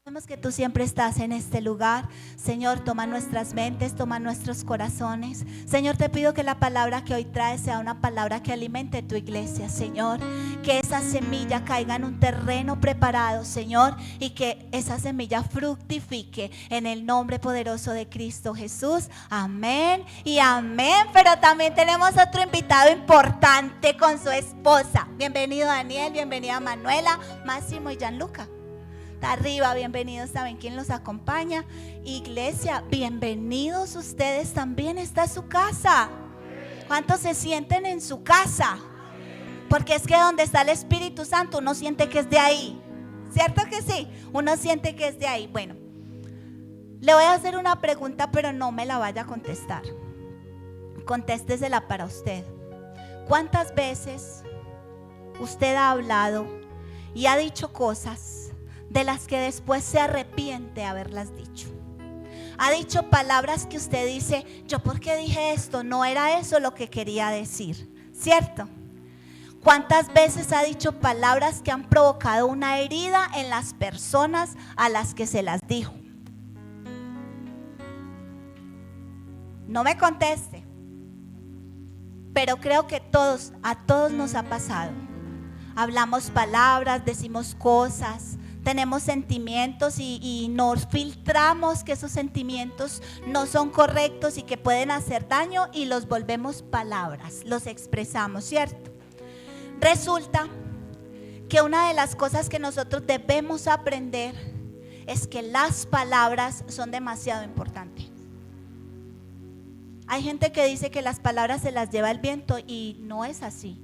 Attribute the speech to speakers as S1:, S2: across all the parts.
S1: Sabemos que tú siempre estás en este lugar. Señor, toma nuestras mentes, toma nuestros corazones. Señor, te pido que la palabra que hoy traes sea una palabra que alimente tu iglesia, Señor. Que esa semilla caiga en un terreno preparado, Señor, y que esa semilla fructifique en el nombre poderoso de Cristo Jesús. Amén y amén. Pero también tenemos otro invitado importante con su esposa. Bienvenido Daniel, bienvenida Manuela, Máximo y Gianluca. Está arriba, bienvenidos también quien los acompaña. Iglesia, bienvenidos ustedes también. Está su casa. ¿Cuántos se sienten en su casa? Porque es que donde está el Espíritu Santo uno siente que es de ahí. ¿Cierto que sí? Uno siente que es de ahí. Bueno, le voy a hacer una pregunta, pero no me la vaya a contestar. Contéstesela para usted. ¿Cuántas veces usted ha hablado y ha dicho cosas de las que después se arrepiente de haberlas dicho? Ha dicho palabras que usted dice, yo por qué dije esto, no era eso lo que quería decir, ¿cierto? ¿Cuántas veces ha dicho palabras que han provocado una herida en las personas a las que se las dijo? No me conteste, pero creo que a todos nos ha pasado. Hablamos palabras, decimos cosas, tenemos sentimientos y nos filtramos que esos sentimientos no son correctos y que pueden hacer daño y los volvemos palabras, los expresamos, ¿cierto? Resulta que una de las cosas que nosotros debemos aprender es que las palabras son demasiado importantes. Hay gente que dice que las palabras se las lleva el viento y no es así.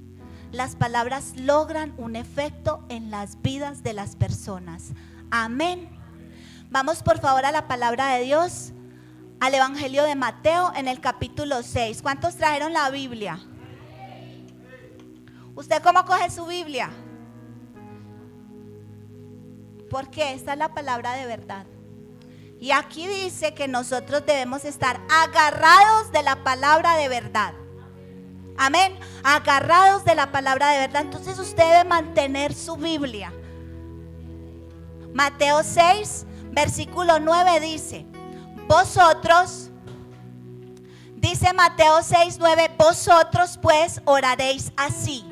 S1: Las palabras logran un efecto en las vidas de las personas. Amén. Vamos por favor a la palabra de Dios, al Evangelio de Mateo en el capítulo 6. ¿Cuántos trajeron la Biblia? ¿Usted cómo coge su Biblia? Porque esta es la palabra de verdad. Y aquí dice que nosotros debemos estar agarrados de la palabra de verdad. Amén, agarrados de la palabra de verdad. Entonces usted debe mantener su Biblia. Mateo 6, versículo 9 dice, vosotros, dice Mateo 6, 9, vosotros pues oraréis así: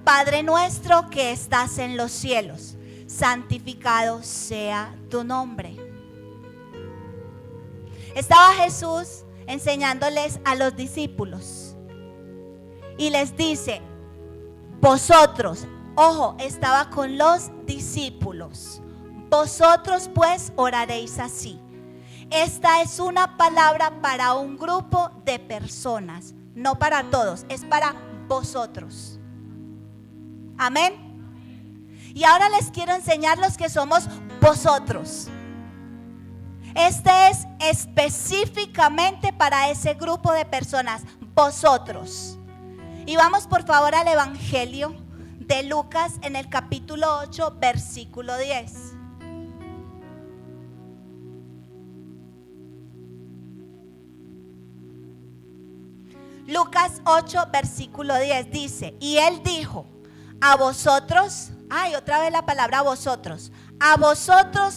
S1: Padre nuestro que estás en los cielos, santificado sea tu nombre. Estaba Jesús enseñándoles a los discípulos. Y les dice, vosotros, ojo, estaba con los discípulos. Vosotros pues oraréis así. Esta es una palabra para un grupo de personas, no para todos, es para vosotros. Amén. Y ahora les quiero enseñar los que somos vosotros. Este es específicamente para ese grupo de personas, vosotros. Y vamos por favor al Evangelio de Lucas en el capítulo 8, versículo 10. Lucas 8, versículo 10 dice, y él dijo, a vosotros, otra vez la palabra a vosotros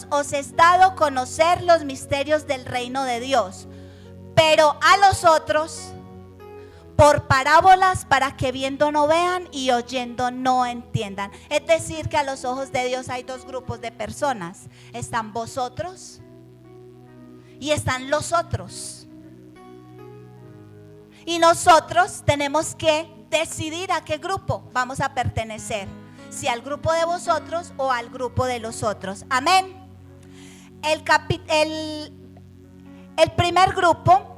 S1: os es dado conocer los misterios del reino de Dios, pero a los otros por parábolas, para que viendo no vean y oyendo no entiendan. Es decir, que a los ojos de Dios hay dos grupos de personas. Están vosotros y están los otros. Y nosotros tenemos que decidir a qué grupo vamos a pertenecer. Si al grupo de vosotros o al grupo de los otros. Amén. El primer grupo,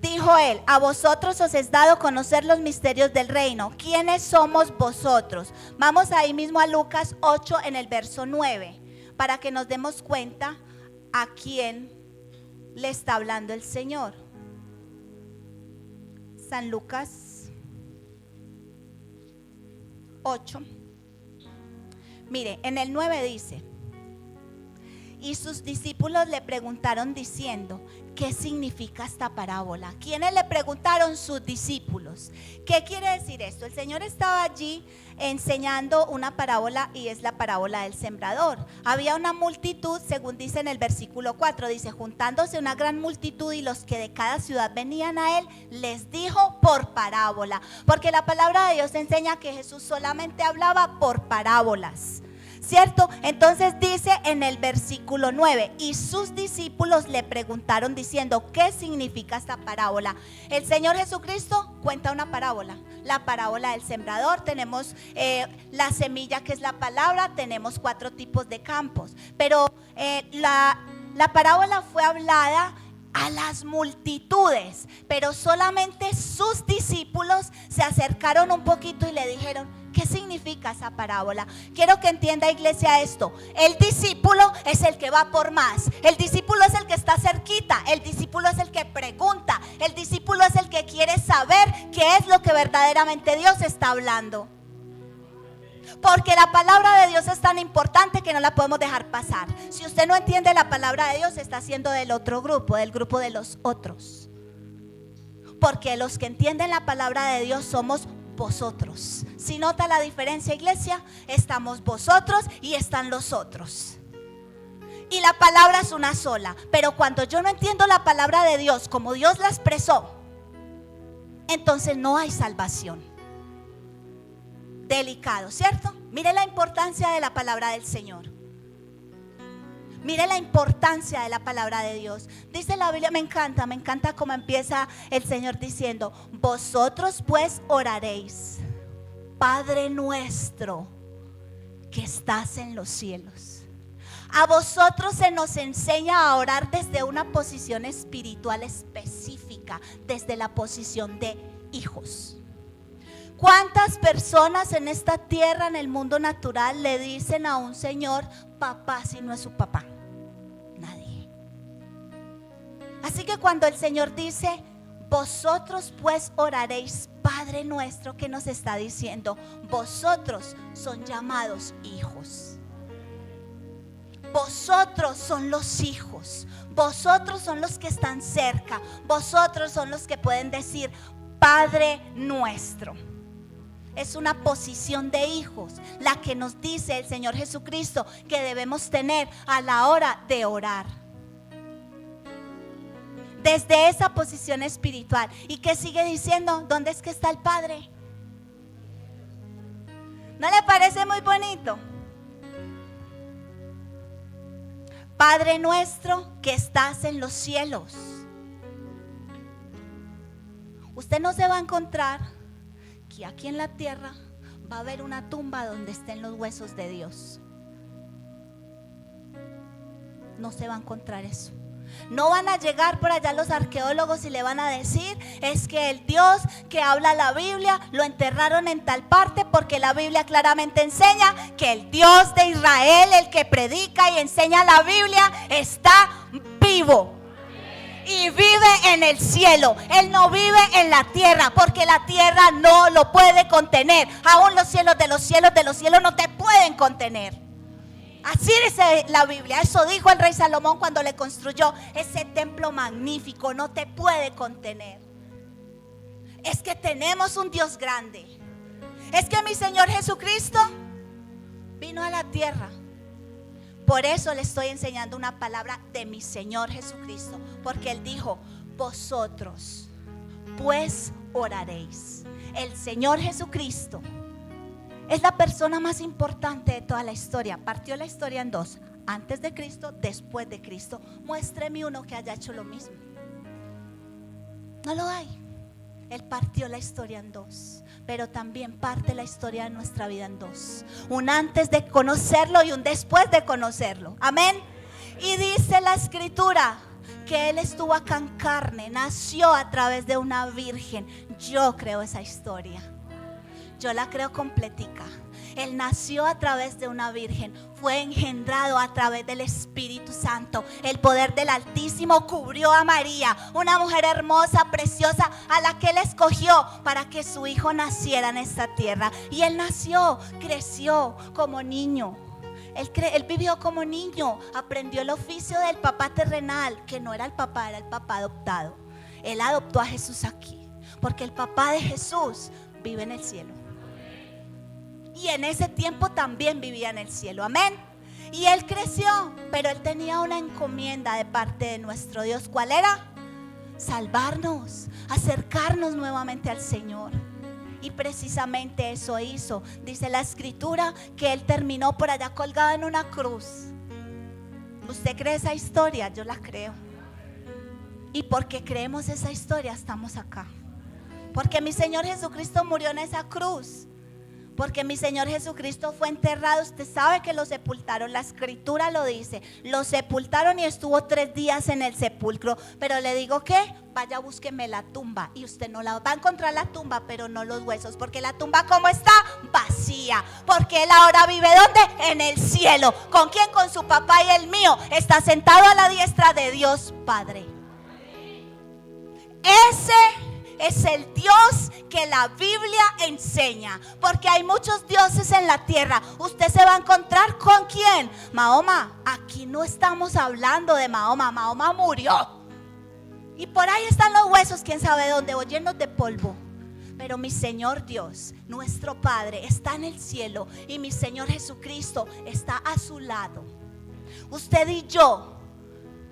S1: dijo él, a vosotros os es dado conocer los misterios del reino. ¿Quiénes somos vosotros? Vamos ahí mismo a Lucas 8 en el verso 9, para que nos demos cuenta a quién le está hablando el Señor. San Lucas 8. Mire, en el 9 dice, y sus discípulos le preguntaron diciendo: ¿qué significa esta parábola? ¿Quiénes le preguntaron? Sus discípulos. ¿Qué quiere decir esto? El Señor estaba allí enseñando una parábola, y es la parábola del sembrador. Había una multitud, según dice en el versículo 4, dice: juntándose una gran multitud, y los que de cada ciudad venían a él, les dijo por parábola. Porque la palabra de Dios enseña que Jesús solamente hablaba por parábolas, ¿cierto? Entonces dice en el versículo 9: y sus discípulos le preguntaron diciendo: ¿qué significa esta parábola? El Señor Jesucristo cuenta una parábola, la parábola del sembrador. Tenemos la semilla, que es la palabra. Tenemos 4 tipos de campos, pero la parábola fue hablada a las multitudes, pero solamente sus discípulos se acercaron un poquito y le dijeron: ¿qué significa esa parábola? Quiero que entienda, iglesia, esto. El discípulo es el que va por más. El discípulo es el que está cerquita. El discípulo es el que pregunta. El discípulo es el que quiere saber qué es lo que verdaderamente Dios está hablando. Porque la palabra de Dios es tan importante que no la podemos dejar pasar. Si usted no entiende la palabra de Dios, está siendo del otro grupo, del grupo de los otros. Porque los que entienden la palabra de Dios somos vosotros. Si nota la diferencia, iglesia, estamos vosotros y están los otros. Y la palabra es una sola. Pero cuando yo no entiendo la palabra de Dios como Dios la expresó, entonces no hay salvación. Delicado, ¿cierto? Mire la importancia de la palabra del Señor. Mire la importancia de la palabra de Dios. Dice la Biblia, me encanta cómo empieza el Señor diciendo: vosotros pues oraréis: Padre nuestro que estás en los cielos. A vosotros se nos enseña a orar desde una posición espiritual específica, desde la posición de hijos. ¿Cuántas personas en esta tierra, en el mundo natural, le dicen a un señor papá si no es su papá? Nadie. Así que cuando el Señor dice: vosotros pues oraréis Padre nuestro, ¿qué nos está diciendo? Vosotros son llamados hijos. Vosotros son los hijos. Vosotros son los que están cerca. Vosotros son los que pueden decir Padre nuestro. Es una posición de hijos la que nos dice el Señor Jesucristo que debemos tener a la hora de orar. Desde esa posición espiritual. ¿Y qué sigue diciendo? ¿Dónde es que está el Padre? ¿No le parece muy bonito? Padre nuestro que estás en los cielos. Usted no se va a encontrar que aquí en la tierra va a haber una tumba donde estén los huesos de Dios. No se va a encontrar eso. No van a llegar por allá los arqueólogos y le van a decir: es que el Dios que habla la Biblia lo enterraron en tal parte, porque la Biblia claramente enseña que el Dios de Israel, el que predica y enseña la Biblia, está vivo y vive en el cielo. Él no vive en la tierra, porque la tierra no lo puede contener. Aún los cielos de los cielos no te pueden contener. Así dice la Biblia. Eso dijo el rey Salomón cuando le construyó ese templo magnífico. No te puede contener. Es que tenemos un Dios grande. Es que mi Señor Jesucristo vino a la tierra. Por eso le estoy enseñando una palabra de mi Señor Jesucristo, porque Él dijo: vosotros pues oraréis. El Señor Jesucristo es la persona más importante de toda la historia. Partió la historia en dos: antes de Cristo, después de Cristo. Muéstreme uno que haya hecho lo mismo. No lo hay. Él partió la historia en dos, pero también parte la historia de nuestra vida en dos: un antes de conocerlo y un después de conocerlo. Amén. Y dice la escritura que Él estuvo acá en carne, nació a través de una virgen. Yo creo esa historia. Yo la creo completica. Él nació a través de una virgen, fue engendrado a través del Espíritu Santo. El poder del Altísimo cubrió a María, una mujer hermosa, preciosa, a la que Él escogió para que su hijo naciera en esta tierra. Y Él nació, creció como niño. Él vivió como niño, aprendió el oficio del papá terrenal, que no era el papá, era el papá adoptado. Él adoptó a Jesús aquí, porque el papá de Jesús vive en el cielo. Y en ese tiempo también vivía en el cielo, amén. Y él creció, pero él tenía una encomienda de parte de nuestro Dios. ¿Cuál era? Salvarnos, acercarnos nuevamente al Señor. Y precisamente eso hizo. Dice la escritura que él terminó por allá colgado en una cruz. ¿Usted cree esa historia? Yo la creo. Y porque creemos esa historia estamos acá. Porque mi Señor Jesucristo murió en esa cruz. Porque mi Señor Jesucristo fue enterrado. Usted sabe que lo sepultaron, la escritura lo dice. Lo sepultaron y estuvo 3 días en el sepulcro. Pero le digo que vaya, búsqueme la tumba. Y usted no la va a encontrar, la tumba, pero no los huesos. Porque la tumba, ¿cómo está? Vacía. Porque él ahora vive ¿dónde? En el cielo. ¿Con quién? Con su papá y el mío. Está sentado a la diestra de Dios Padre. Ese es el Dios que la Biblia enseña. Porque hay muchos dioses en la tierra. Usted se va a encontrar ¿con quién? Mahoma. Aquí no estamos hablando de Mahoma. Mahoma murió. Y por ahí están los huesos, quién sabe dónde, o llenos de polvo. Pero mi Señor Dios, nuestro Padre, está en el cielo. Y mi Señor Jesucristo está a su lado. Usted y yo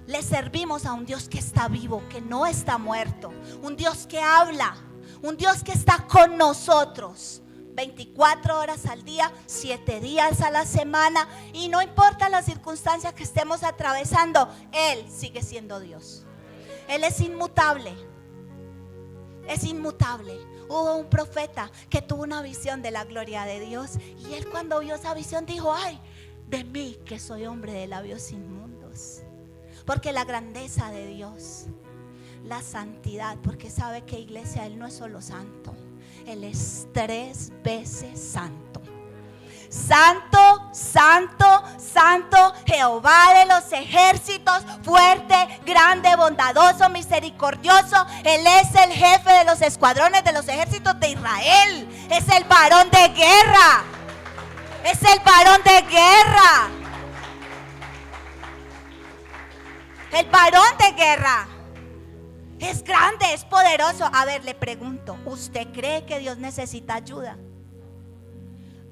S1: le servimos a un Dios que está vivo, que no está muerto. Un Dios que habla, un Dios que está con nosotros 24 horas al día, 7 días a la semana. Y no importa las circunstancias que estemos atravesando, Él sigue siendo Dios. Él es inmutable. Es inmutable. Hubo un profeta que tuvo una visión de la gloria de Dios. Y él, cuando vio esa visión, dijo: ay de mí, que soy hombre de labios inmundos. Porque la grandeza de Dios, la santidad, porque sabe que, iglesia, Él no es solo santo, Él es 3 veces santo. Santo, santo, santo, Jehová de los ejércitos, fuerte, grande, bondadoso, misericordioso. Él es el jefe de los escuadrones de los ejércitos de Israel. Es el varón de guerra. Es el varón de guerra. El varón de guerra. Es grande, es poderoso. A ver, le pregunto, ¿usted cree que Dios necesita ayuda?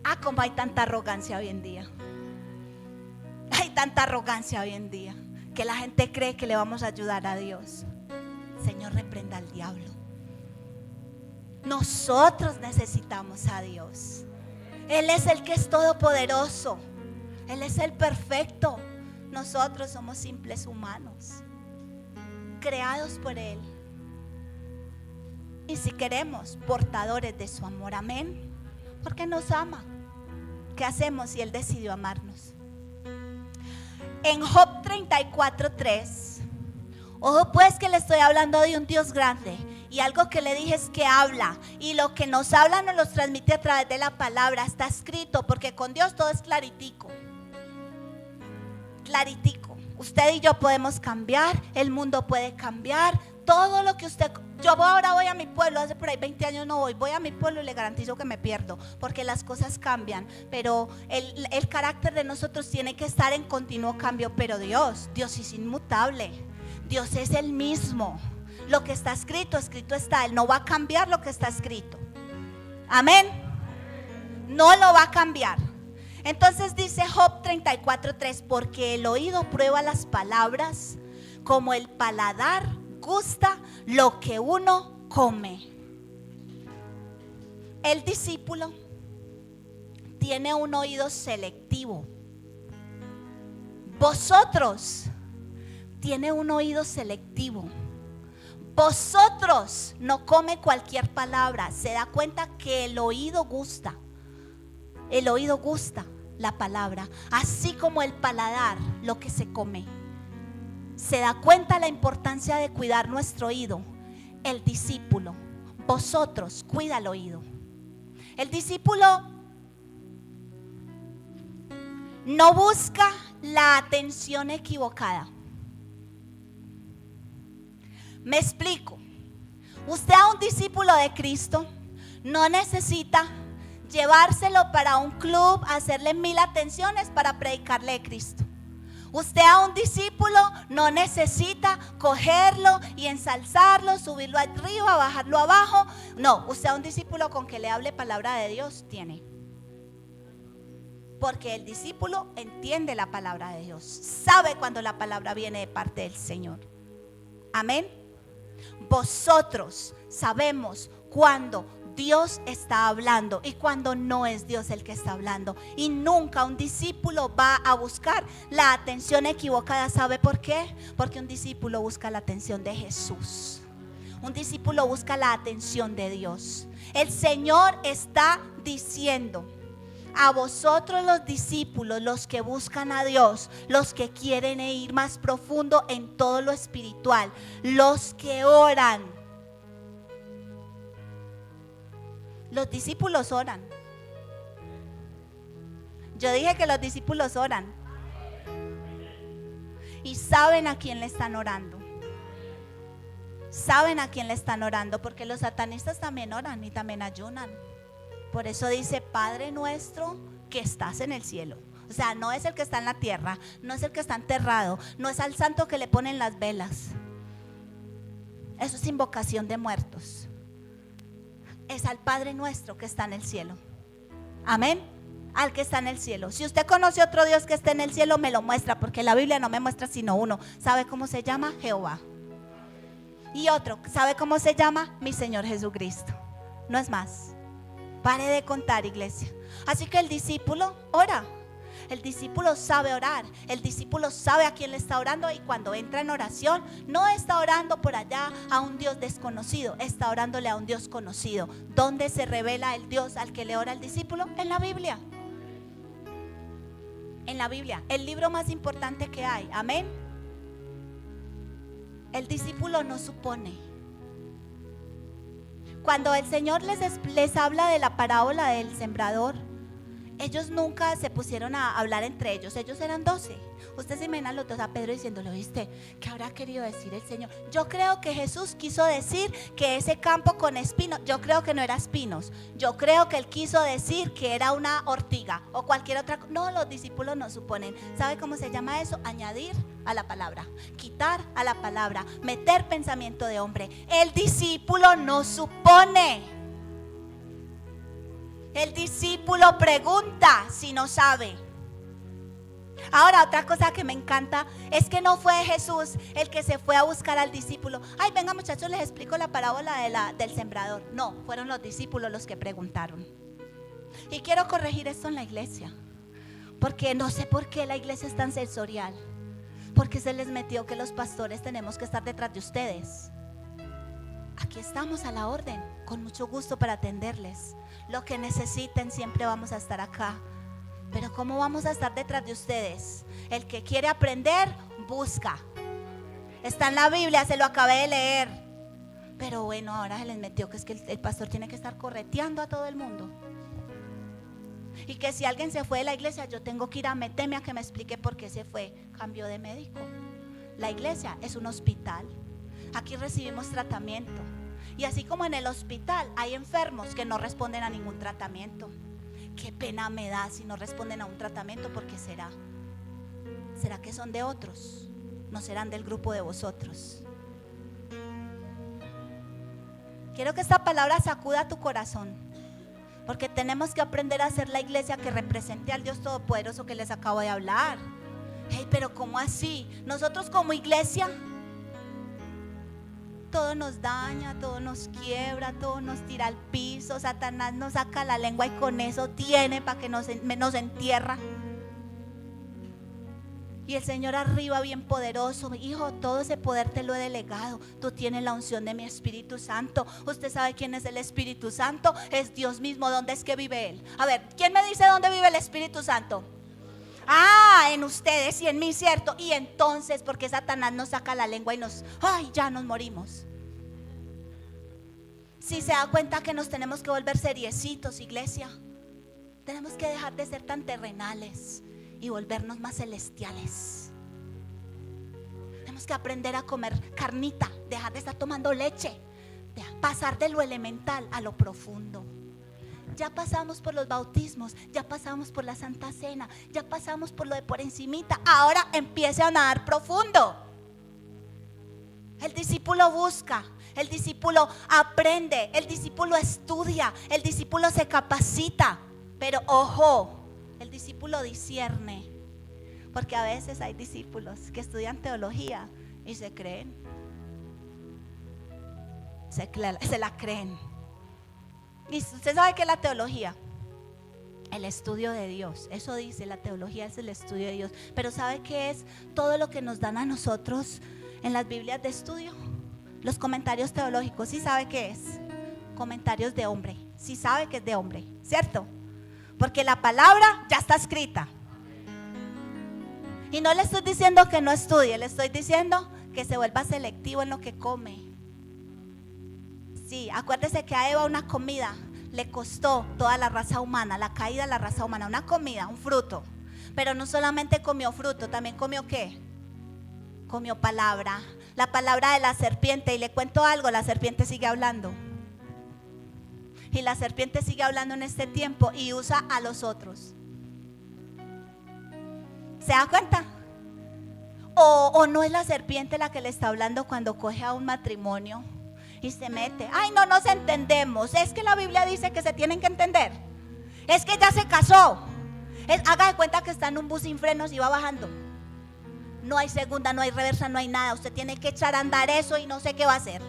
S1: Ah, como hay tanta arrogancia hoy en día. Hay tanta arrogancia hoy en día, que la gente cree que le vamos a ayudar a Dios. Señor, reprenda al diablo. Nosotros necesitamos a Dios. Él es el que es todopoderoso. Él es el perfecto. Nosotros somos simples humanos, creados por Él. Y si queremos, portadores de su amor, amén. Porque nos ama. ¿Qué hacemos si Él decidió amarnos? En Job 34:3, ojo pues que le estoy hablando de un Dios grande. Y algo que le dije es que habla. Y lo que nos habla nos lo transmite a través de la palabra. Está escrito, porque con Dios todo es claritico. Claritico. Usted y yo podemos cambiar, el mundo puede cambiar, todo lo que usted... Yo ahora voy a mi pueblo, hace por ahí 20 años no voy a mi pueblo y le garantizo que me pierdo, porque las cosas cambian, pero el carácter de nosotros tiene que estar en continuo cambio. Pero Dios es inmutable, Dios es el mismo. Lo que está escrito, escrito está. Él no va a cambiar lo que está escrito, amén. No lo va a cambiar. Entonces dice Job 34:3, porque el oído prueba las palabras, como el paladar gusta lo que uno come. El discípulo tiene un oído selectivo. Vosotros tiene un oído selectivo. Vosotros no come cualquier palabra. Se da cuenta que el oído gusta. El oído gusta la palabra, así como el paladar lo que se come. Se da cuenta la importancia de cuidar nuestro oído. El discípulo, vosotros, cuida el oído. El discípulo no busca la atención equivocada. Me explico. Usted, a un discípulo de Cristo, no necesita llevárselo para un club, hacerle 1000 atenciones para predicarle de Cristo. Usted a un discípulo no necesita cogerlo y ensalzarlo, subirlo arriba, bajarlo abajo. No, usted a un discípulo con que le hable palabra de Dios tiene. Porque el discípulo entiende la palabra de Dios, sabe cuando la palabra viene de parte del Señor. Amén. Vosotros sabemos cuando Dios está hablando y cuando no es Dios el que está hablando. Y nunca un discípulo va a buscar la atención equivocada. ¿Sabe por qué? Porque un discípulo busca la atención de Jesús. Un discípulo busca la atención de Dios. El Señor está diciendo: a vosotros los discípulos, los que buscan a Dios, los que quieren ir más profundo en todo lo espiritual, los que oran. Los discípulos oran. Yo dije que los discípulos oran. Y saben a quién le están orando. Saben a quién le están orando, porque los satanistas también oran y también ayunan. Por eso dice: Padre nuestro que estás en el cielo. O sea, no es el que está en la tierra, no es el que está enterrado, no es al santo que le ponen las velas. Eso es invocación de muertos. Es al Padre nuestro que está en el cielo. Amén. Al que está en el cielo. Si usted conoce otro Dios que esté en el cielo, me lo muestra, porque la Biblia no me muestra sino uno. ¿Sabe cómo se llama? Jehová. Y otro, ¿sabe cómo se llama? Mi Señor Jesucristo. No es más. Pare de contar, iglesia. Así que el discípulo ora. El discípulo sabe orar. El discípulo sabe a quién le está orando. Y cuando entra en oración, no está orando por allá a un Dios desconocido, está orándole a un Dios conocido. ¿Dónde se revela el Dios al que le ora el discípulo? En la Biblia. En la Biblia, el libro más importante que hay. Amén. El discípulo no supone. Cuando el Señor les habla de la parábola del sembrador, ellos nunca se pusieron a hablar entre ellos. Ellos eran 12. Usted se imagina los dos, a Pedro diciéndole: ¿viste? ¿Qué habrá querido decir el Señor? Yo creo que Jesús quiso decir que ese campo con espinos, yo creo que no era espinos. Yo creo que él quiso decir que era una ortiga o cualquier otra cosa. No, los discípulos no suponen. ¿Sabe cómo se llama eso? Añadir a la palabra, quitar a la palabra, meter pensamiento de hombre. El discípulo no supone. El discípulo pregunta si no sabe. Ahora, otra cosa que me encanta es que no fue Jesús el que se fue a buscar al discípulo. Ay, venga muchachos, les explico la parábola del sembrador. No, fueron los discípulos los que preguntaron. Y quiero corregir esto en la iglesia, porque no sé por qué la iglesia es tan sensorial. Porque se les metió que los pastores tenemos que estar detrás de ustedes. Aquí estamos a la orden, con mucho gusto para atenderles. Lo que necesiten, siempre vamos a estar acá. Pero ¿cómo vamos a estar detrás de ustedes? El que quiere aprender, busca. Está en la Biblia, se lo acabé de leer. Pero bueno, ahora se les metió que es que el pastor tiene que estar correteando a todo el mundo. Y que si alguien se fue de la iglesia, yo tengo que ir a meterme a que me explique por qué se fue. Cambió de médico. La iglesia es un hospital. Aquí recibimos tratamiento. Y así como en el hospital hay enfermos que no responden a ningún tratamiento. Qué pena me da si no responden a un tratamiento. ¿Por qué será? ¿Será que son de otros? No serán del grupo de vosotros. Quiero que esta palabra sacuda tu corazón, porque tenemos que aprender a ser la iglesia que represente al Dios Todopoderoso que les acabo de hablar. Hey, pero ¿cómo así? Nosotros como iglesia, todo nos daña, todo nos quiebra, todo nos tira al piso. Satanás nos saca la lengua y con eso tiene para que nos entierra. Y el Señor arriba bien poderoso: hijo, todo ese poder te lo he delegado. Tú tienes la unción de mi Espíritu Santo. Usted sabe quién es el Espíritu Santo. Es Dios mismo. ¿Dónde es que vive Él? A ver, ¿quién me dice dónde vive el Espíritu Santo? Ah, en ustedes y en mí, ¿cierto? Y entonces, ¿por qué Satanás nos saca la lengua y ya nos morimos? Si se da cuenta que nos tenemos que volver seriecitos, iglesia. Tenemos que dejar de ser tan terrenales y volvernos más celestiales. Tenemos que aprender a comer carnita, dejar de estar tomando leche, pasar de lo elemental a lo profundo. Ya pasamos por los bautismos, ya pasamos por la Santa Cena, ya pasamos por lo de por encimita. Ahora empiece a nadar profundo. El discípulo busca, el discípulo aprende, el discípulo estudia, el discípulo se capacita. Pero ojo, el discípulo discierne. Porque a veces hay discípulos que estudian teología y se creen. Se la creen. Y usted sabe qué es la teología. El estudio de Dios. Eso dice, la teología es el estudio de Dios. Pero ¿sabe qué es todo lo que nos dan a nosotros en las Biblias de estudio? Los comentarios teológicos. ¿Sí sabe qué es? Comentarios de hombre. Sí sabe que es de hombre, ¿cierto? Porque la palabra ya está escrita. Y no le estoy diciendo que no estudie, le estoy diciendo que se vuelva selectivo en lo que come. Sí, acuérdese que a Eva una comida le costó toda la raza humana, la caída de la raza humana, una comida, un fruto. Pero no solamente comió fruto, también comió ¿qué? Comió palabra, la palabra de la serpiente. Y le cuento algo, la serpiente sigue hablando. Y la serpiente sigue hablando en este tiempo y usa a los otros. ¿Se da cuenta? O no es la serpiente la que le está hablando cuando coge a un matrimonio y se mete. Ay, no nos entendemos. Es que la Biblia dice que se tienen que entender. Es que ya se casó. Haga de cuenta que está en un bus sin frenos y va bajando. No hay segunda, no hay reversa, no hay nada. Usted tiene que echar a andar eso y no sé qué va a hacer.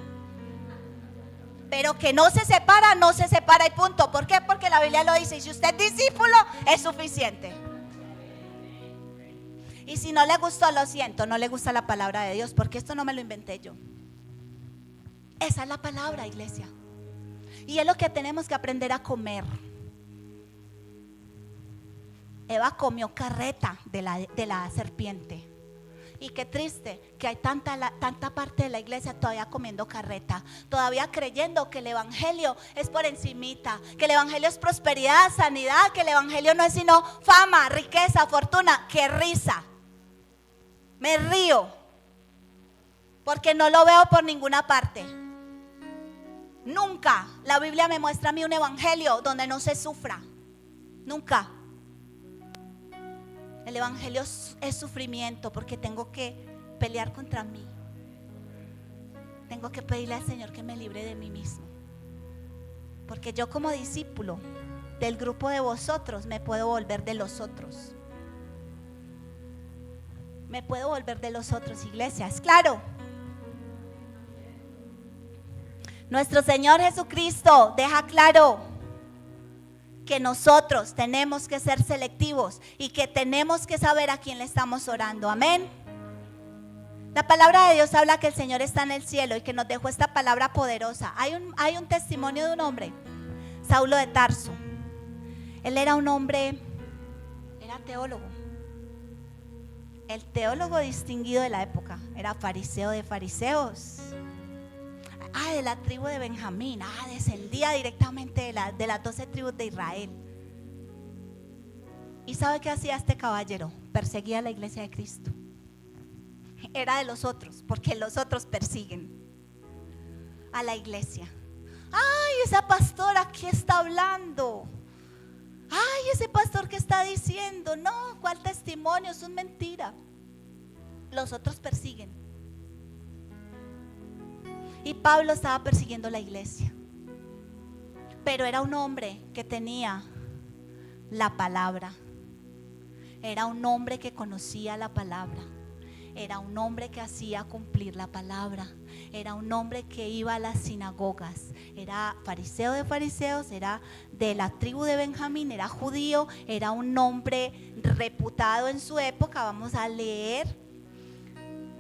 S1: Pero que no se separa, no se separa y punto. ¿Por qué? Porque la Biblia lo dice. Y si usted es discípulo, es suficiente. Y si no le gustó, lo siento, no le gusta la palabra de Dios, porque esto no me lo inventé yo. Esa es la palabra, iglesia. Y es lo que tenemos que aprender a comer. Eva comió carreta de la serpiente. Y qué triste que hay tanta parte de la iglesia todavía comiendo carreta, todavía creyendo que el evangelio es por encimita, que el evangelio es prosperidad, sanidad, que el evangelio no es sino fama, riqueza, fortuna. ¡Qué risa! Me río porque no lo veo por ninguna parte. Nunca la Biblia me muestra a mí un evangelio donde no se sufra. Nunca. El evangelio es sufrimiento porque tengo que pelear contra mí. Tengo que pedirle al Señor que me libre de mí mismo. Porque yo como discípulo del grupo de vosotros me puedo volver de los otros. Me puedo volver de los otros, iglesia, ¿es claro? Nuestro Señor Jesucristo deja claro que nosotros tenemos que ser selectivos y que tenemos que saber a quién le estamos orando. Amén. La palabra de Dios habla que el Señor está en el cielo y que nos dejó esta palabra poderosa. Hay un testimonio de un hombre, Saulo de Tarso. Él era un hombre, era teólogo. El teólogo distinguido de la época. Era fariseo de fariseos. De la tribu de Benjamín. Descendía directamente de las 12 tribus de Israel. ¿Y sabe qué hacía este caballero? Perseguía a la iglesia de Cristo. Era de los otros, porque los otros persiguen a la iglesia. Esa pastora, ¿qué está hablando? Ese pastor que está diciendo, no, ¿cuál testimonio? Eso es mentira. Los otros persiguen. Y Pablo estaba persiguiendo la iglesia. Pero era un hombre que tenía la palabra. Era un hombre que conocía la palabra. Era un hombre que hacía cumplir la palabra. Era un hombre que iba a las sinagogas. Era fariseo de fariseos, era de la tribu de Benjamín, era judío, era un hombre reputado en su época. Vamos a leer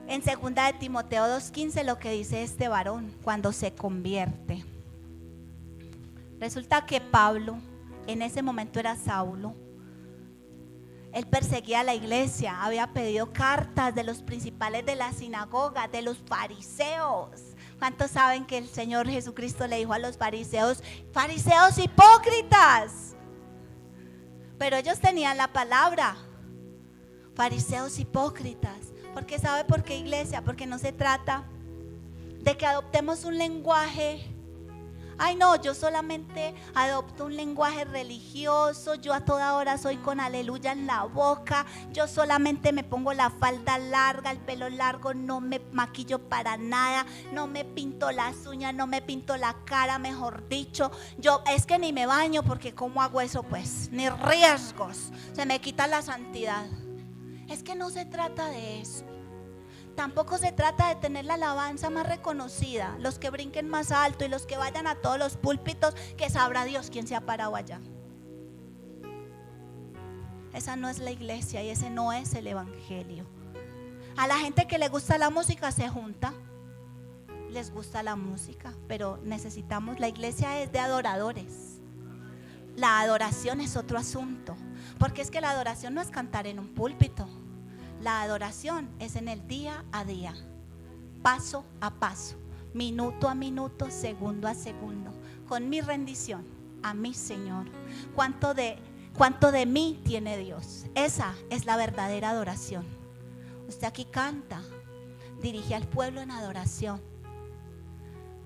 S1: en 2 de Timoteo 2:15 lo que dice este varón cuando se convierte. Resulta que Pablo en ese momento era Saulo. Él perseguía a la iglesia, había pedido cartas de los principales de la sinagoga, de los fariseos. ¿Cuántos saben que el Señor Jesucristo le dijo a los fariseos, fariseos hipócritas? Pero ellos tenían la palabra, fariseos hipócritas. Porque ¿sabe por qué, iglesia? Porque no se trata de que adoptemos un lenguaje Ay no, yo solamente adopto un lenguaje religioso, yo a toda hora soy con aleluya en la boca, yo solamente me pongo la falda larga, el pelo largo, no me maquillo para nada, no me pinto las uñas, no me pinto la cara, mejor dicho, yo es que ni me baño porque ¿cómo hago eso pues? Ni riesgos, se me quita la santidad. Es que no se trata de eso. Tampoco se trata de tener la alabanza más reconocida, los que brinquen más alto y los que vayan a todos los púlpitos, que sabrá Dios quién se ha parado allá. Esa no es la iglesia y ese no es el evangelio. A la gente que le gusta la música se junta, les gusta la música, pero necesitamos, la iglesia es de adoradores. La adoración es otro asunto, porque es que la adoración no es cantar en un púlpito. La adoración es en el día a día, paso a paso, minuto a minuto, segundo a segundo, con mi rendición a mi Señor. ¿Cuánto de mí tiene Dios? Esa es la verdadera adoración. Usted aquí canta, dirige al pueblo en adoración,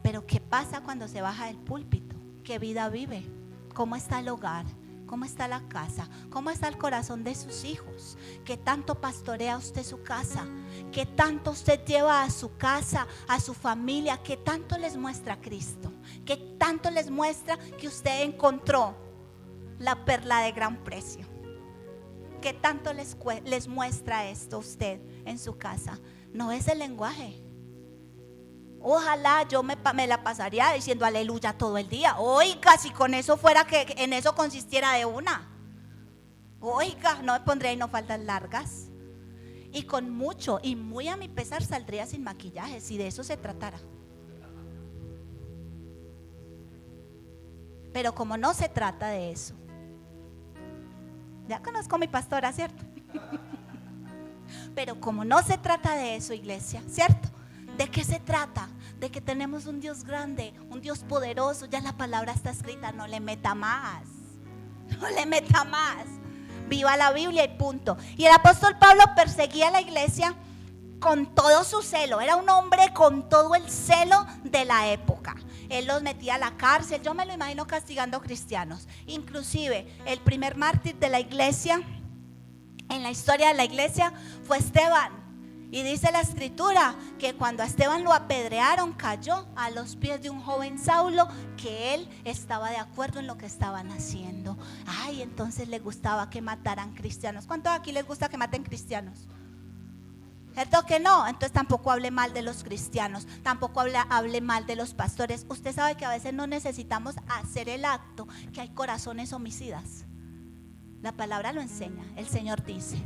S1: pero ¿qué pasa cuando se baja del púlpito? ¿Qué vida vive? ¿Cómo está el hogar? ¿Cómo está la casa? ¿Cómo está el corazón de sus hijos? ¿Qué tanto pastorea usted su casa? ¿Qué tanto usted lleva a su casa, a su familia? ¿Qué tanto les muestra a Cristo? ¿Qué tanto les muestra que usted encontró la perla de gran precio? ¿Qué tanto les muestra esto usted en su casa? No es el lenguaje. Ojalá yo me la pasaría diciendo aleluya todo el día. Oiga, si con eso fuera que en eso consistiera de una. Oiga, no me pondría y no faldas largas. Y con mucho y muy a mi pesar saldría sin maquillaje, si de eso se tratara. Pero como no se trata de eso. Ya conozco a mi pastora, ¿cierto? Pero como no se trata de eso, iglesia, ¿cierto? ¿De qué se trata? De que tenemos un Dios grande, un Dios poderoso. Ya la palabra está escrita, no le meta más. No le meta más. Viva la Biblia y punto. Y el apóstol Pablo perseguía a la iglesia con todo su celo. Era un hombre con todo el celo de la época. Él los metía a la cárcel. Yo me lo imagino castigando cristianos. Inclusive el primer mártir de la iglesia, en la historia de la iglesia, fue Esteban. Y dice la escritura que cuando a Esteban lo apedrearon, cayó a los pies de un joven Saulo, que él estaba de acuerdo en lo que estaban haciendo. Ay, entonces le gustaba que mataran cristianos. ¿Cuántos aquí les gusta que maten cristianos? ¿Cierto que no? Entonces tampoco hable mal de los cristianos, tampoco hable mal de los pastores. Usted sabe que a veces no necesitamos hacer el acto, que hay corazones homicidas. La palabra lo enseña, el Señor dice: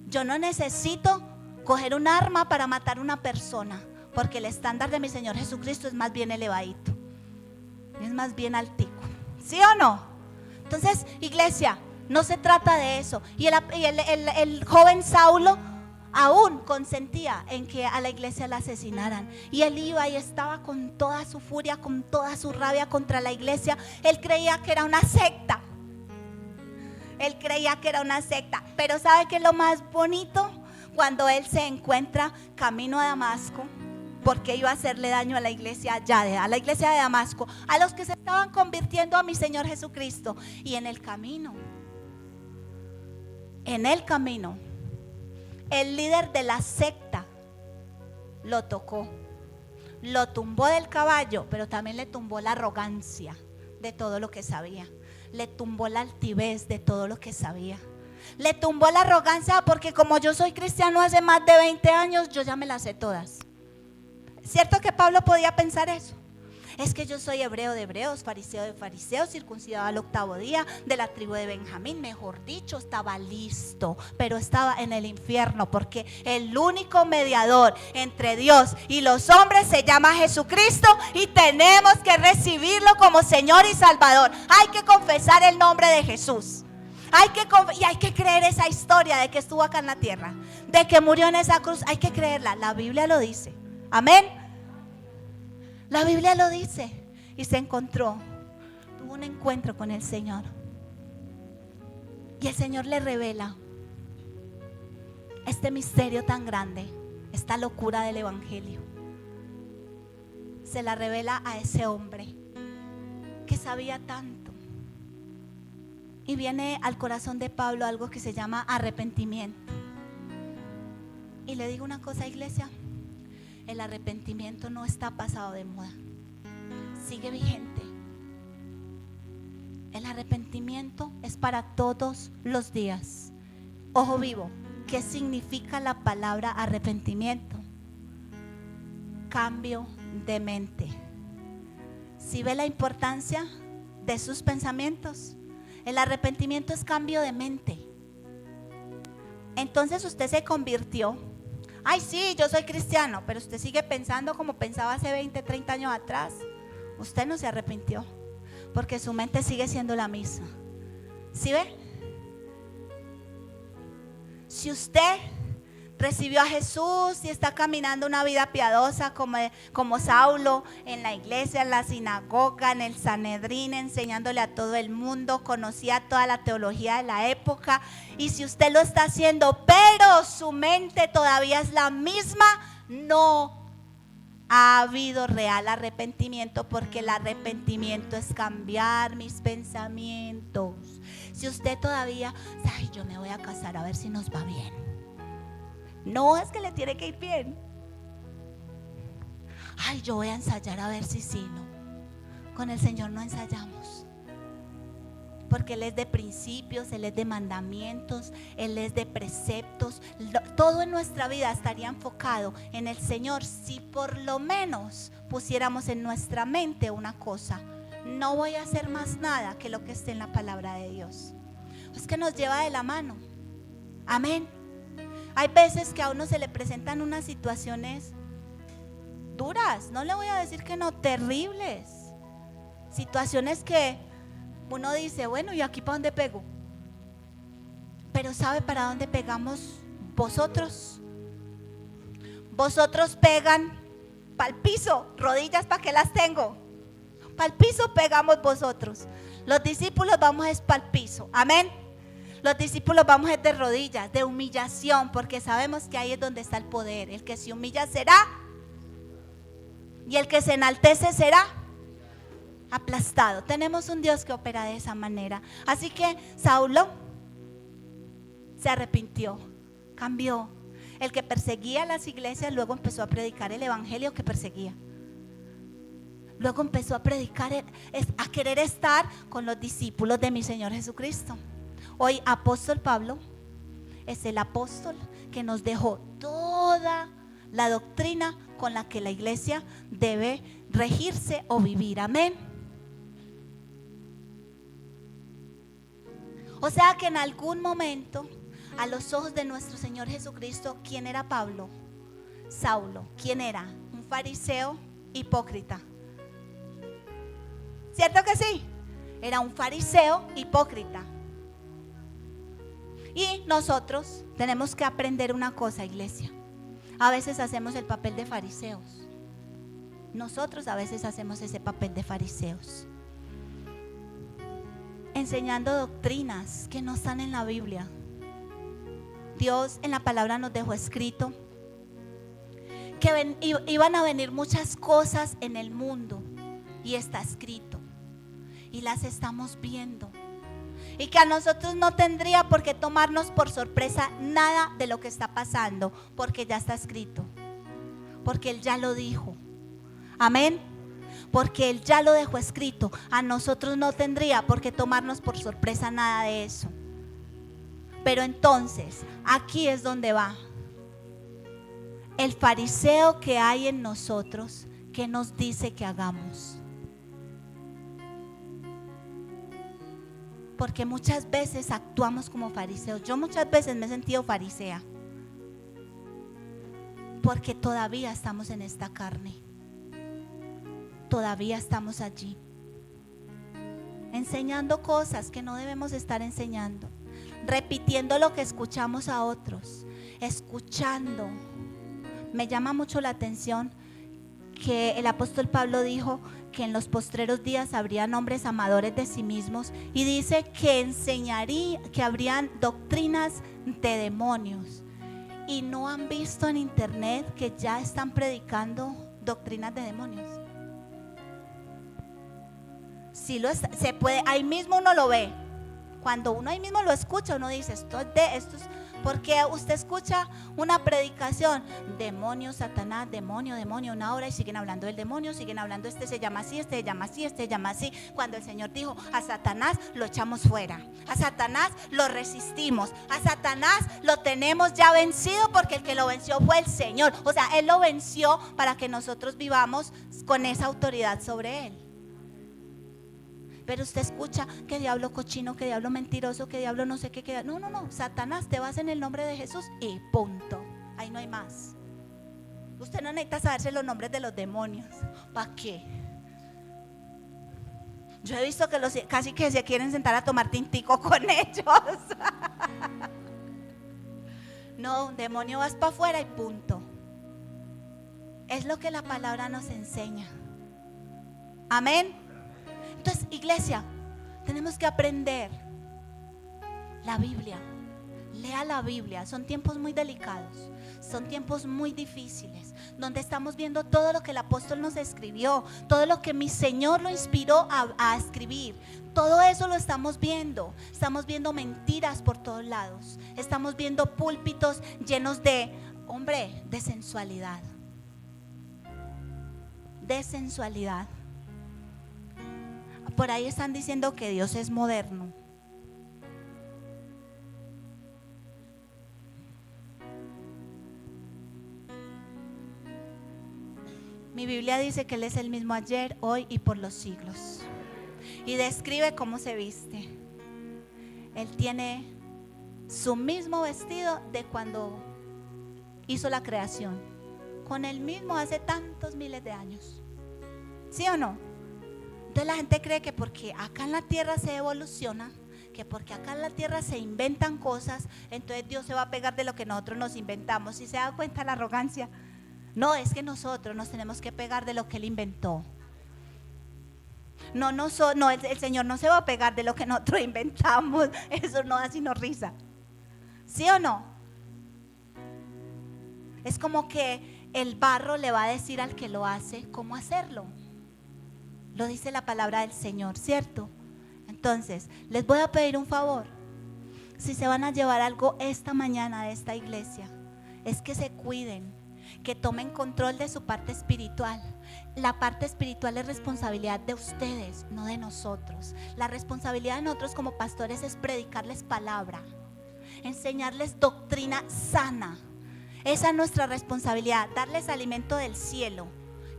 S1: yo no necesito coger un arma para matar a una persona, porque el estándar de mi Señor Jesucristo es más bien elevadito, es más bien altico. ¿Sí o no? Entonces, iglesia, no se trata de eso. Y el joven Saulo aún consentía en que a la iglesia la asesinaran. Y él iba y estaba con toda su furia, con toda su rabia contra la iglesia. Él creía que era una secta. Él creía que era una secta. Pero ¿sabe qué es lo más bonito? Cuando él se encuentra camino a Damasco, porque iba a hacerle daño a la iglesia allá, a la iglesia de Damasco, a los que se estaban convirtiendo a mi Señor Jesucristo. Y en el camino, el líder de la secta lo tocó, lo tumbó del caballo, pero también le tumbó la arrogancia de todo lo que sabía. Le tumbó la altivez de todo lo que sabía. Le tumbó la arrogancia, porque como yo soy cristiano hace más de 20 años, yo ya me las sé todas. ¿Cierto que Pablo podía pensar eso? Es que yo soy hebreo de hebreos, fariseo de fariseos, circuncidado al 8º día, de la tribu de Benjamín. Mejor dicho, estaba listo, pero estaba en el infierno, porque el único mediador entre Dios y los hombres se llama Jesucristo, y tenemos que recibirlo como Señor y Salvador. Hay que confesar el nombre de Jesús. Y hay que creer esa historia de que estuvo acá en la tierra, de que murió en esa cruz. Hay que creerla, la Biblia lo dice. Amén. La Biblia lo dice. Y se encontró, tuvo un encuentro con el Señor, y el Señor le revela este misterio tan grande, esta locura del evangelio. se la revela a ese hombre que sabía tanto. Y viene al corazón de Pablo algo que se llama arrepentimiento. Y le digo una cosa, iglesia, el arrepentimiento no está pasado de moda, sigue vigente. El arrepentimiento es para todos los días. Ojo vivo, ¿qué significa la palabra arrepentimiento? Cambio de mente. ¿Sí ve la importancia de sus pensamientos? El arrepentimiento es cambio de mente. Entonces usted se convirtió. Ay, sí, yo soy cristiano, pero usted sigue pensando como pensaba hace 20, 30 años atrás. Usted no se arrepintió, porque su mente sigue siendo la misma. ¿Sí ve? Si usted recibió a Jesús y está caminando una vida piadosa como Saulo, en la iglesia, en la sinagoga, en el Sanedrín, enseñándole a todo el mundo, conocía toda la teología de la época, y si usted lo está haciendo, pero su mente todavía es la misma, no ha habido real arrepentimiento, porque el arrepentimiento es cambiar mis pensamientos. Si usted todavía, ay, yo me voy a casar a ver si nos va bien. No, es que le tiene que ir bien. Ay, yo voy a ensayar a ver si sí, no. Con el Señor no ensayamos, porque Él es de principios, Él es de mandamientos, Él es de preceptos. Todo en nuestra vida estaría enfocado en el Señor si por lo menos pusiéramos en nuestra mente una cosa: no voy a hacer más nada que lo que esté en la palabra de Dios. Es que nos lleva de la mano. Amén. Hay veces que a uno se le presentan unas situaciones duras, no le voy a decir que no, terribles. Situaciones que uno dice, bueno, ¿y aquí para dónde pego? Pero ¿sabe para dónde pegamos vosotros? Vosotros pegan para el piso, rodillas, ¿para qué las tengo? Para el piso pegamos vosotros. Los discípulos vamos es para el piso, amén. Los discípulos vamos de rodillas, de humillación, porque sabemos que ahí es donde está el poder. El que se humilla será, y el que se enaltece será aplastado. Tenemos un Dios que opera de esa manera. Así que Saulo se arrepintió, cambió. El que perseguía las iglesias luego empezó a predicar el evangelio que perseguía. Luego empezó a predicar, a querer estar con los discípulos de mi Señor Jesucristo. Hoy apóstol Pablo es el apóstol que nos dejó toda la doctrina con la que la iglesia debe regirse o vivir. Amén. O sea que en algún momento, a los ojos de nuestro Señor Jesucristo, ¿quién era Pablo? Saulo. ¿Quién era? Un fariseo hipócrita. ¿Cierto que sí? Era un fariseo hipócrita. Y nosotros tenemos que aprender una cosa, iglesia. A veces hacemos el papel de fariseos. Nosotros a veces hacemos ese papel de fariseos, enseñando doctrinas que no están en la Biblia. Dios en la palabra nos dejó escrito que iban a venir muchas cosas en el mundo, y está escrito, y las estamos viendo. Y que a nosotros no tendría por qué tomarnos por sorpresa nada de lo que está pasando, porque ya está escrito, porque Él ya lo dijo. Amén. Porque Él ya lo dejó escrito. A nosotros no tendría por qué tomarnos por sorpresa nada de eso. Pero entonces, aquí es donde va el fariseo que hay en nosotros, que nos dice que hagamos. Porque muchas veces actuamos como fariseos. Yo muchas veces me he sentido farisea, porque todavía estamos en esta carne. Todavía estamos allí, enseñando cosas que no debemos estar enseñando, repitiendo lo que escuchamos a otros, escuchando. Me llama mucho la atención que el apóstol Pablo dijo que en los postreros días habrían hombres amadores de sí mismos, y dice que enseñaría, que habrían doctrinas de demonios. Y no han visto en internet que ya están predicando doctrinas de demonios. sí se puede, ahí mismo uno lo ve. Cuando uno ahí mismo lo escucha, uno dice, esto es, porque usted escucha una predicación, demonio, Satanás, demonio, una hora, y siguen hablando del demonio, siguen hablando, este se llama así, este se llama así, este se llama así. Cuando el Señor dijo, a Satanás lo echamos fuera, a Satanás lo resistimos, a Satanás lo tenemos ya vencido, porque el que lo venció fue el Señor. O sea, Él lo venció para que nosotros vivamos con esa autoridad sobre Él. Pero usted escucha que diablo cochino, que diablo mentiroso, que diablo no sé qué. No, Satanás, te vas en el nombre de Jesús y punto. Ahí no hay más. Usted no necesita saberse los nombres de los demonios. ¿Para qué? Yo he visto que casi que se quieren sentar a tomar tintico con ellos. No, demonio, vas para afuera y punto. Es lo que la palabra nos enseña. Amén. Entonces, iglesia, tenemos que aprender la Biblia. Lea la Biblia. Son tiempos muy delicados, son tiempos muy difíciles, donde estamos viendo todo lo que el apóstol nos escribió, todo lo que mi Señor lo inspiró a escribir. Todo eso lo estamos viendo. Estamos viendo mentiras por todos lados. Estamos viendo púlpitos llenos de sensualidad. De sensualidad. Por ahí están diciendo que Dios es moderno. Mi Biblia dice que Él es el mismo ayer, hoy y por los siglos. Y describe cómo se viste. Él tiene su mismo vestido de cuando hizo la creación, con el mismo hace tantos miles de años. ¿Sí o no? Entonces la gente cree que porque acá en la tierra se evoluciona, que porque acá en la tierra se inventan cosas, entonces Dios se va a pegar de lo que nosotros nos inventamos. ¿Sí se da cuenta la arrogancia? No, es que nosotros nos tenemos que pegar de lo que Él inventó. No, el Señor no se va a pegar de lo que nosotros inventamos. Eso no da sino risa. ¿Sí o no? Es como que el barro le va a decir al que lo hace cómo hacerlo. Lo dice la palabra del Señor, ¿cierto? Entonces, les voy a pedir un favor. Si se van a llevar algo esta mañana de esta iglesia, es que se cuiden, que tomen control de su parte espiritual. La parte espiritual es responsabilidad de ustedes, no de nosotros. La responsabilidad de nosotros como pastores es predicarles palabra, enseñarles doctrina sana. Esa es nuestra responsabilidad, darles alimento del cielo.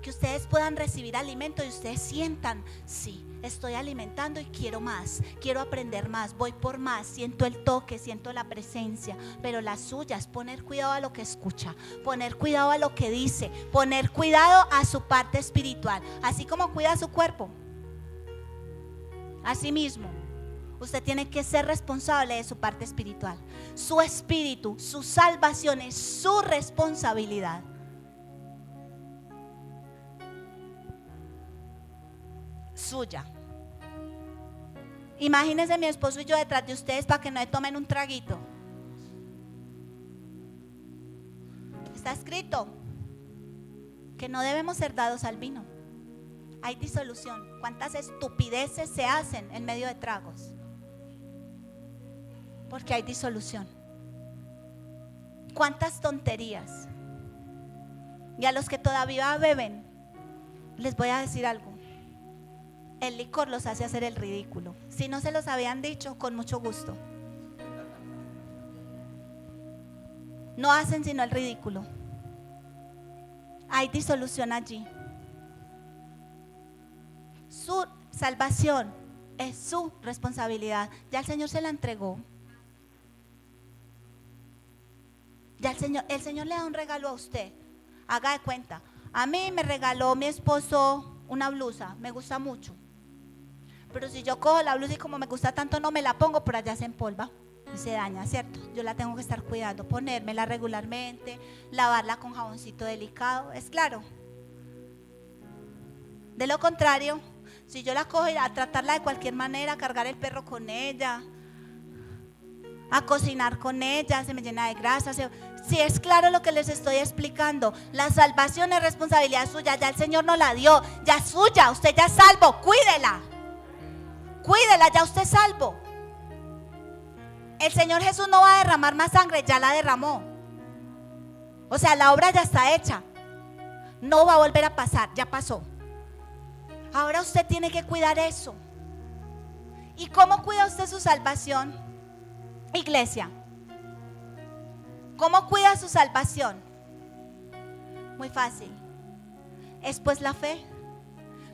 S1: Que ustedes puedan recibir alimento y ustedes sientan, sí, estoy alimentando y quiero más, quiero aprender más, voy por más, siento el toque, siento la presencia. Pero la suya es poner cuidado a lo que escucha, poner cuidado a lo que dice, poner cuidado a su parte espiritual, así como cuida su cuerpo. Así mismo, usted tiene que ser responsable de su parte espiritual. Su espíritu, su salvación es su responsabilidad. Suya. Imagínense mi esposo y yo detrás de ustedes para que no le tomen un traguito. Está escrito que no debemos ser dados al vino. Hay disolución. ¿Cuántas estupideces se hacen en medio de tragos? Porque hay disolución. ¿Cuántas tonterías? Y a los que todavía beben, les voy a decir algo. El licor los hace hacer el ridículo. Si no se los habían dicho, con mucho gusto. No hacen sino el ridículo. Hay disolución allí. Su salvación es su responsabilidad. Ya el Señor se la entregó. Ya el Señor le da un regalo a usted. Haga de cuenta. A mí me regaló mi esposo una blusa. Me gusta mucho. Pero si yo cojo la blusa y como me gusta tanto no me la pongo, por allá se empolva y se daña, ¿cierto? Yo la tengo que estar cuidando, ponérmela regularmente, lavarla con jaboncito delicado, ¿es claro? De lo contrario, si yo la cojo a tratarla de cualquier manera, a cargar el perro con ella, a cocinar con ella, se me llena de grasa. Si es claro lo que les estoy explicando, la salvación es responsabilidad suya, ya el Señor nos la dio, ya es suya, usted ya es salvo, cuídela. Cuídela, ya usted es salvo. El Señor Jesús no va a derramar más sangre, ya la derramó. O sea, la obra ya está hecha. No va a volver a pasar, ya pasó. Ahora usted tiene que cuidar eso. ¿Y cómo cuida usted su salvación, iglesia? ¿Cómo cuida su salvación? Muy fácil. Es pues la fe,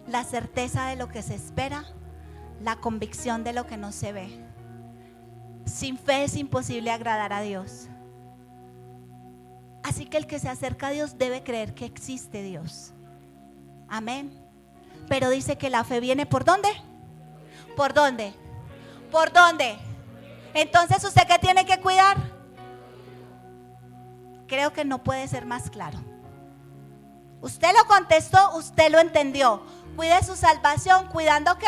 S1: la certeza de lo que se espera, la convicción de lo que no se ve. Sin fe es imposible agradar a Dios. Así que el que se acerca a Dios debe creer que existe Dios. Amén. Pero dice que la fe viene ¿por dónde? ¿Por dónde? ¿Por dónde? Entonces, ¿usted qué tiene que cuidar? Creo que no puede ser más claro. Usted lo contestó, usted lo entendió. Cuide su salvación, ¿cuidando qué?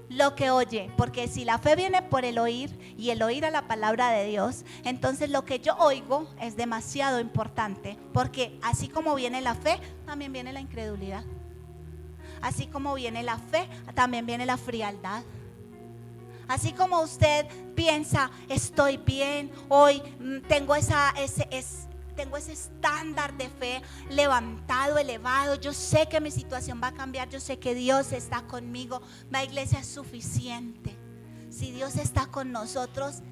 S1: Lo que oye, porque si la fe viene por el oír y el oír a la palabra de Dios, entonces lo que yo oigo es demasiado importante, porque así como viene la fe, también viene la incredulidad. Así como viene la fe, también viene la frialdad. Así como usted piensa, estoy bien, hoy tengo ese estándar de fe levantado, elevado, yo sé que mi situación va a cambiar, yo sé que Dios está conmigo. La iglesia es suficiente. Si Dios está con nosotros,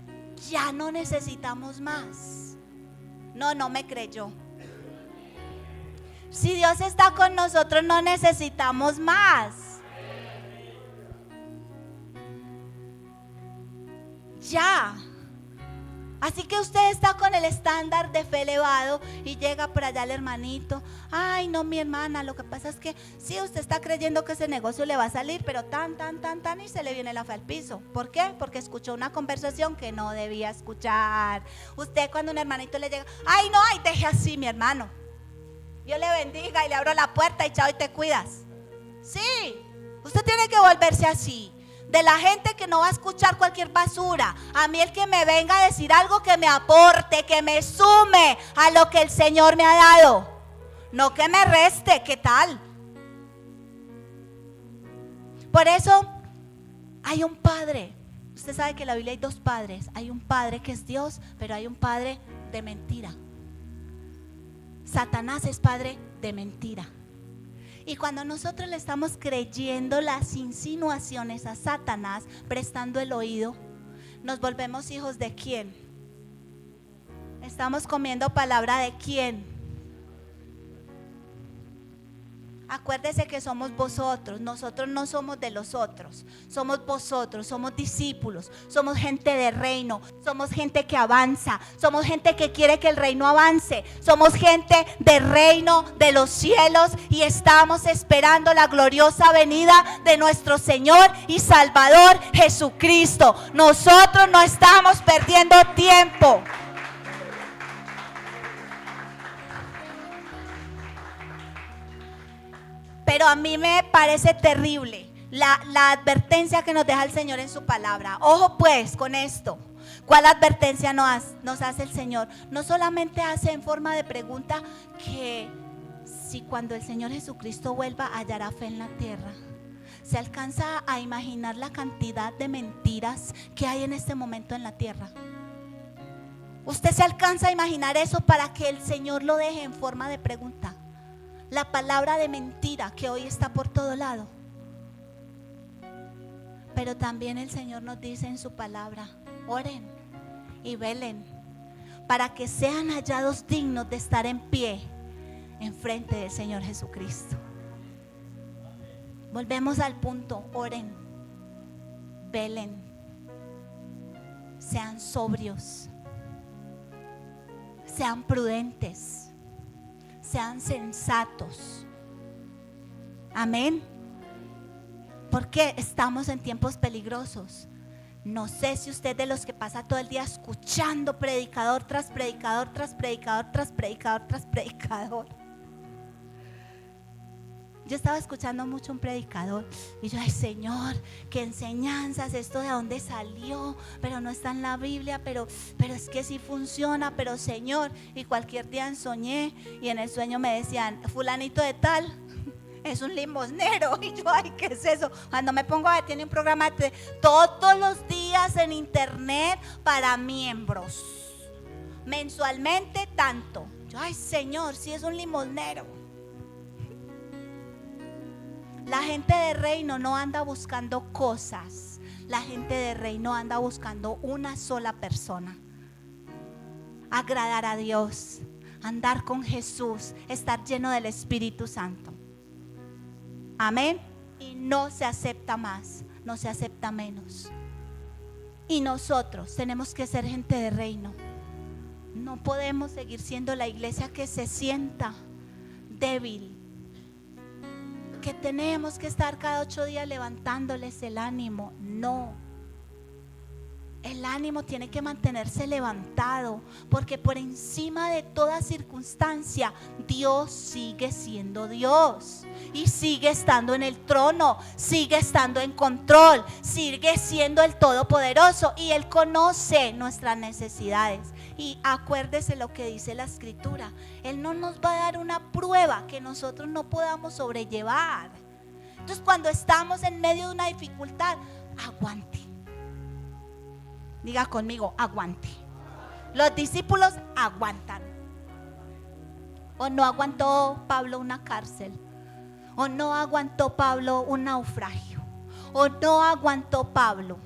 S1: ya no necesitamos más. No me creyó. Si Dios está con nosotros, no necesitamos más. Ya. Así que usted está con el estándar de fe elevado y llega por allá el hermanito. Ay, no, mi hermana, lo que pasa es que sí, usted está creyendo que ese negocio le va a salir, pero tan, y se le viene la fe al piso. ¿Por qué? Porque escuchó una conversación que no debía escuchar. Usted cuando un hermanito le llega, ay, no, ay, deje así, mi hermano. Dios le bendiga y le abro la puerta y chao y te cuidas. Sí, usted tiene que volverse así. De la gente que no va a escuchar cualquier basura. A mí el que me venga a decir algo que me aporte, que me sume a lo que el Señor me ha dado. No que me reste, ¿qué tal? Por eso hay un padre. Usted sabe que en la Biblia hay dos padres. Hay un padre que es Dios, pero hay un padre de mentira. Satanás es padre de mentira. Y cuando nosotros le estamos creyendo las insinuaciones a Satanás, prestando el oído, nos volvemos hijos de ¿quién? Estamos comiendo palabra de ¿quién? Acuérdese que somos vosotros. Nosotros no somos de los otros. Somos vosotros, somos discípulos. Somos gente de reino. Somos gente que avanza. Somos gente que quiere que el reino avance. Somos gente de reino de los cielos. Y estamos esperando la gloriosa venida de nuestro Señor y Salvador Jesucristo. Nosotros no estamos perdiendo tiempo. Pero a mí me parece terrible la advertencia que nos deja el Señor en su palabra. Ojo pues con esto. ¿Cuál advertencia nos hace el Señor? No solamente hace en forma de pregunta que si cuando el Señor Jesucristo vuelva hallará fe en la tierra. ¿Se alcanza a imaginar la cantidad de mentiras que hay en este momento en la tierra? ¿Usted se alcanza a imaginar eso para que el Señor lo deje en forma de pregunta? La palabra de mentira que hoy está por todo lado. Pero también el Señor nos dice en su palabra: oren y velen para que sean hallados dignos de estar en pie enfrente del Señor Jesucristo. Volvemos al punto: oren, velen, sean sobrios, sean prudentes, sean sensatos. Amén. Porque estamos en tiempos peligrosos. No sé si usted de los que pasa todo el día escuchando predicador tras predicador, tras predicador, tras predicador, tras predicador. Yo estaba escuchando mucho un predicador y yo, ay Señor, qué enseñanzas, esto de dónde salió, pero no está en la Biblia, pero es que sí funciona, pero Señor. Y cualquier día soñé y en el sueño me decían: fulanito de tal es un limosnero. Y yo, ay, ¿qué es eso? Cuando me pongo a ver, tiene un programa todos los días en internet para miembros. Mensualmente tanto. Yo, ay, Señor, si es un limosnero. La gente de reino no anda buscando cosas. La gente de reino anda buscando una sola persona. Agradar a Dios, andar con Jesús, estar lleno del Espíritu Santo. Amén. Y no se acepta más, no se acepta menos. Y nosotros tenemos que ser gente de reino. No podemos seguir siendo la iglesia que se sienta débil, que tenemos que estar cada 8 días levantándoles el ánimo. No. El ánimo tiene que mantenerse levantado, porque por encima de toda circunstancia, Dios sigue siendo Dios y sigue estando en el trono, sigue estando en control, sigue siendo el Todopoderoso, y Él conoce nuestras necesidades. Y acuérdese lo que dice la Escritura: Él no nos va a dar una prueba que nosotros no podamos sobrellevar. Entonces, cuando estamos en medio de una dificultad, aguante. Diga conmigo, aguante. Los discípulos aguantan. ¿O no aguantó Pablo una cárcel? ¿O no aguantó Pablo un naufragio? ¿O no aguantó Pablo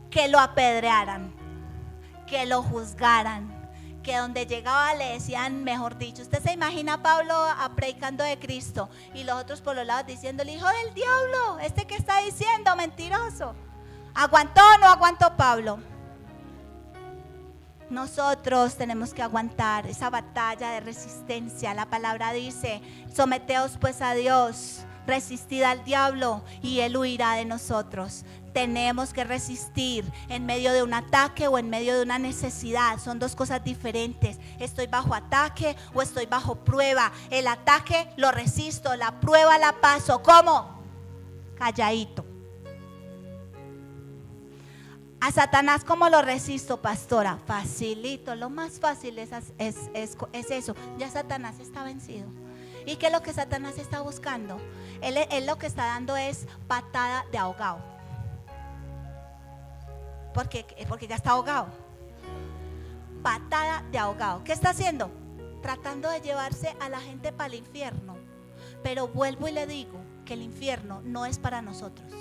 S1: que lo apedrearan, que lo juzgaran, que donde llegaba le decían, mejor dicho, usted se imagina a Pablo predicando de Cristo y los otros por los lados diciéndole, hijo del diablo, este que está diciendo, mentiroso? ¿Aguantó o no aguantó Pablo? Nosotros tenemos que aguantar esa batalla de resistencia. La palabra dice, someteos pues a Dios, resistid al diablo y él huirá de nosotros. Tenemos que resistir en medio de un ataque o en medio de una necesidad. Son dos cosas diferentes. Estoy bajo ataque o estoy bajo prueba. El ataque lo resisto, la prueba la paso. ¿Cómo? Calladito. A Satanás, ¿cómo lo resisto, pastora? Facilito, lo más fácil es eso. Ya Satanás está vencido. ¿Y qué es lo que Satanás está buscando? Él lo que está dando es patada de ahogado. Porque ya está ahogado. Patada de ahogado. ¿Qué está haciendo? Tratando de llevarse a la gente para el infierno. Pero vuelvo y le digo que el infierno no es para nosotros.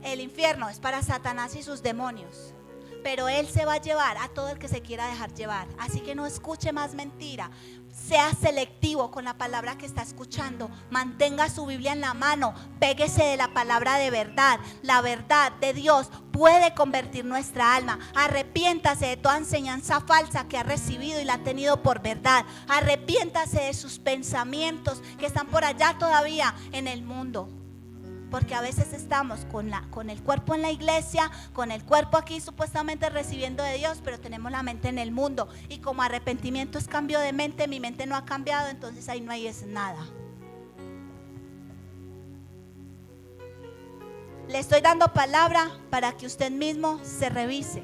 S1: El infierno es para Satanás y sus demonios, pero él se va a llevar a todo el que se quiera dejar llevar. Así que no escuche más mentira. Sea selectivo con la palabra que está escuchando. Mantenga su Biblia en la mano. Péguese de la palabra de verdad. La verdad de Dios puede convertir nuestra alma. Arrepiéntase de toda enseñanza falsa que ha recibido y la ha tenido por verdad. Arrepiéntase de sus pensamientos que están por allá todavía en el mundo. Porque a veces estamos con el cuerpo en la iglesia, con el cuerpo aquí supuestamente recibiendo de Dios, pero tenemos la mente en el mundo. Y como arrepentimiento es cambio de mente, mi mente no ha cambiado, entonces ahí no hay nada. Le estoy dando palabra para que usted mismo se revise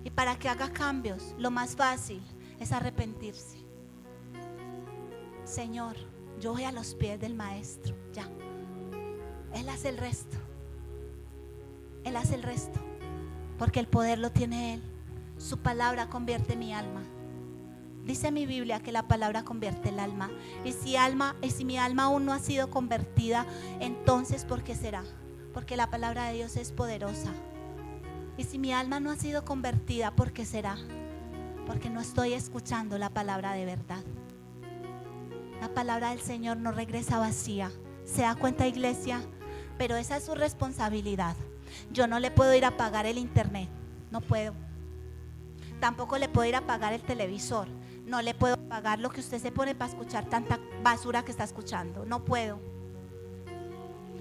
S1: y para que haga cambios. Lo más fácil es arrepentirse. Señor, yo voy a los pies del maestro, ya. Él hace el resto. Él hace el resto. Porque el poder lo tiene Él. Su palabra convierte mi alma. Dice mi Biblia que la palabra convierte el alma. Y si mi alma aún no ha sido convertida, entonces ¿por qué será? Porque la palabra de Dios es poderosa. Y si mi alma no ha sido convertida, ¿por qué será? Porque no estoy escuchando la palabra de verdad. La palabra del Señor no regresa vacía. ¿Se da cuenta, iglesia? Pero esa es su responsabilidad. Yo no le puedo ir a pagar el internet. No puedo. Tampoco le puedo ir a pagar el televisor. No le puedo pagar lo que usted se pone para escuchar tanta basura que está escuchando. No puedo.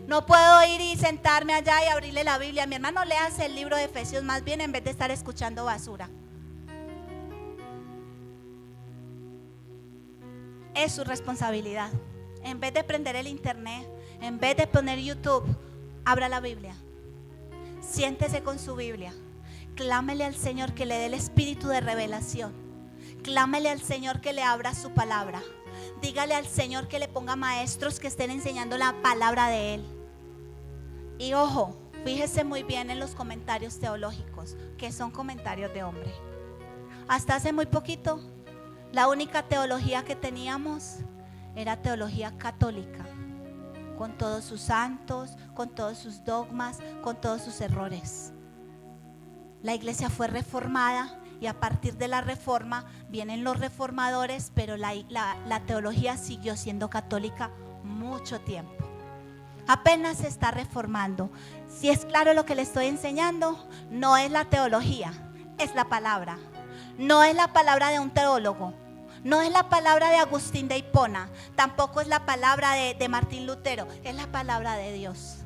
S1: No puedo ir y sentarme allá y abrirle la Biblia. Mi hermano, léase el libro de Efesios más bien en vez de estar escuchando basura. Es su responsabilidad. En vez de prender el internet, en vez de poner YouTube, abra la Biblia. Siéntese con su Biblia. Clámele al Señor que le dé el espíritu de revelación, Clámele al Señor que le abra su palabra. Dígale al Señor que le ponga maestros que estén enseñando la palabra de Él. Y ojo, fíjese muy bien en los comentarios teológicos, que son comentarios de hombre. Hasta hace muy poquito, la única teología que teníamos era teología católica, con todos sus santos, con todos sus dogmas, con todos sus errores. La iglesia fue reformada y a partir de la reforma vienen los reformadores, pero la teología siguió siendo católica mucho tiempo. Apenas se está reformando. Si es claro lo que le estoy enseñando, no es la teología, es la palabra. No es la palabra de un teólogo, no es la palabra de Agustín de Hipona, tampoco es la palabra de Martín Lutero, es la palabra de Dios.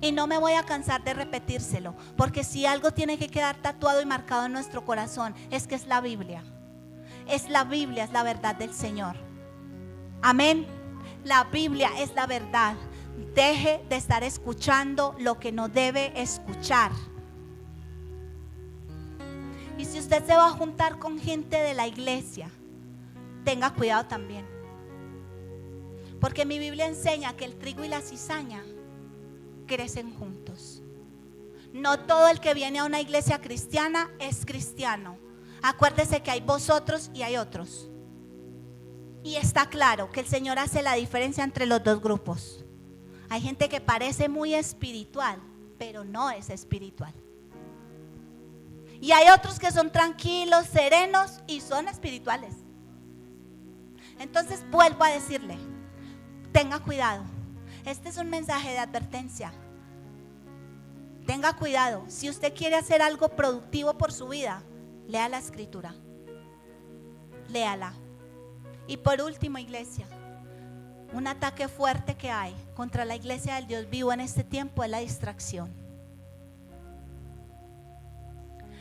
S1: Y no me voy a cansar de repetírselo, porque si algo tiene que quedar tatuado y marcado en nuestro corazón, es que es la Biblia. Es la Biblia, es la verdad del Señor. Amén. La Biblia es la verdad. Deje de estar escuchando lo que no debe escuchar. Y si usted se va a juntar con gente de la iglesia, tenga cuidado también. Porque mi Biblia enseña que el trigo y la cizaña crecen juntos. No todo el que viene a una iglesia cristiana es cristiano. Acuérdese que hay vosotros y hay otros. Y está claro que el Señor hace la diferencia entre los dos grupos. Hay gente que parece muy espiritual, pero no es espiritual. Y hay otros que son tranquilos, serenos y son espirituales. Entonces vuelvo a decirle, tenga cuidado. Este es un mensaje de advertencia. Tenga cuidado. Si usted quiere hacer algo productivo por su vida, lea la escritura. Léala. Y por último, iglesia, un ataque fuerte que hay contra la iglesia del Dios vivo en este tiempo es la distracción.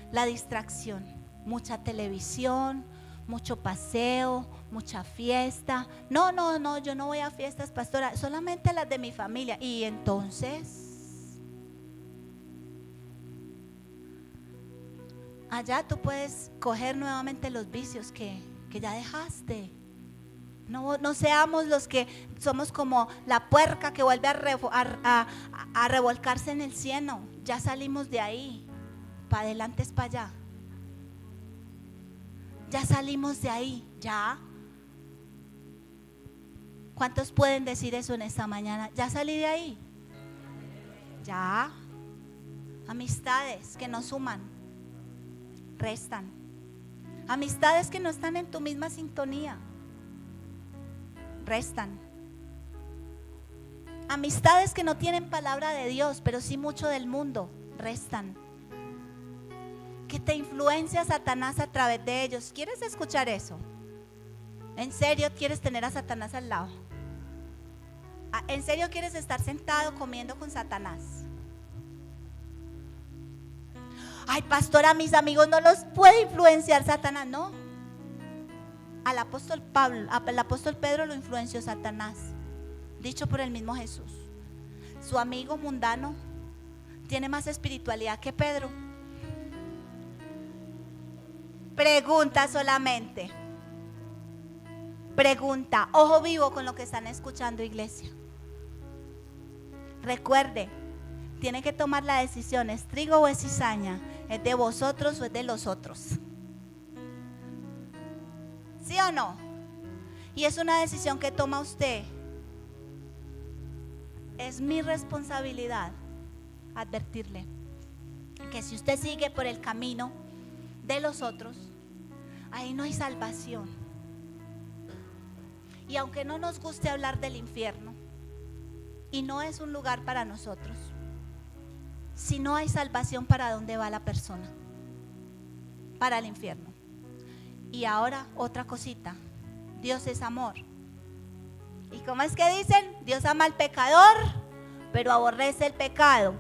S1: La distracción, mucha televisión, mucho paseo, mucha fiesta. No, yo no voy a fiestas, pastora, solamente las de mi familia. Y entonces, allá tú puedes coger nuevamente los vicios que ya dejaste. No seamos los que somos como la puerca que vuelve a revolcarse en el cieno. Ya salimos de ahí. Para adelante es para allá. Ya salimos de ahí, ya. ¿Cuántos pueden decir eso en esta mañana? Ya salí de ahí. Ya. Amistades que no suman, restan. Amistades que no están en tu misma sintonía, restan. Amistades que no tienen palabra de Dios, pero sí mucho del mundo, restan. Que te influencia Satanás a través de ellos. ¿Quieres escuchar eso? ¿En serio quieres tener a Satanás al lado? ¿En serio quieres estar sentado comiendo con Satanás? Ay, pastora, a mis amigos no los puede influenciar Satanás. No. Al apóstol Pedro lo influenció Satanás, dicho por el mismo Jesús. Su amigo mundano tiene más espiritualidad que Pedro. Pregunta solamente. Pregunta. Ojo vivo con lo que están escuchando, iglesia. Recuerde, tiene que tomar la decisión. ¿Es trigo o es cizaña? ¿Es de vosotros o es de los otros? ¿Sí o no? Y es una decisión que toma usted. Es mi responsabilidad advertirle que si usted sigue por el camino de los otros, ahí no hay salvación. Y aunque no nos guste hablar del infierno, y no es un lugar para nosotros, si no hay salvación, ¿para dónde va la persona? Para el infierno. Y ahora otra cosita, Dios es amor. ¿Y cómo es que dicen? Dios ama al pecador, pero aborrece el pecado.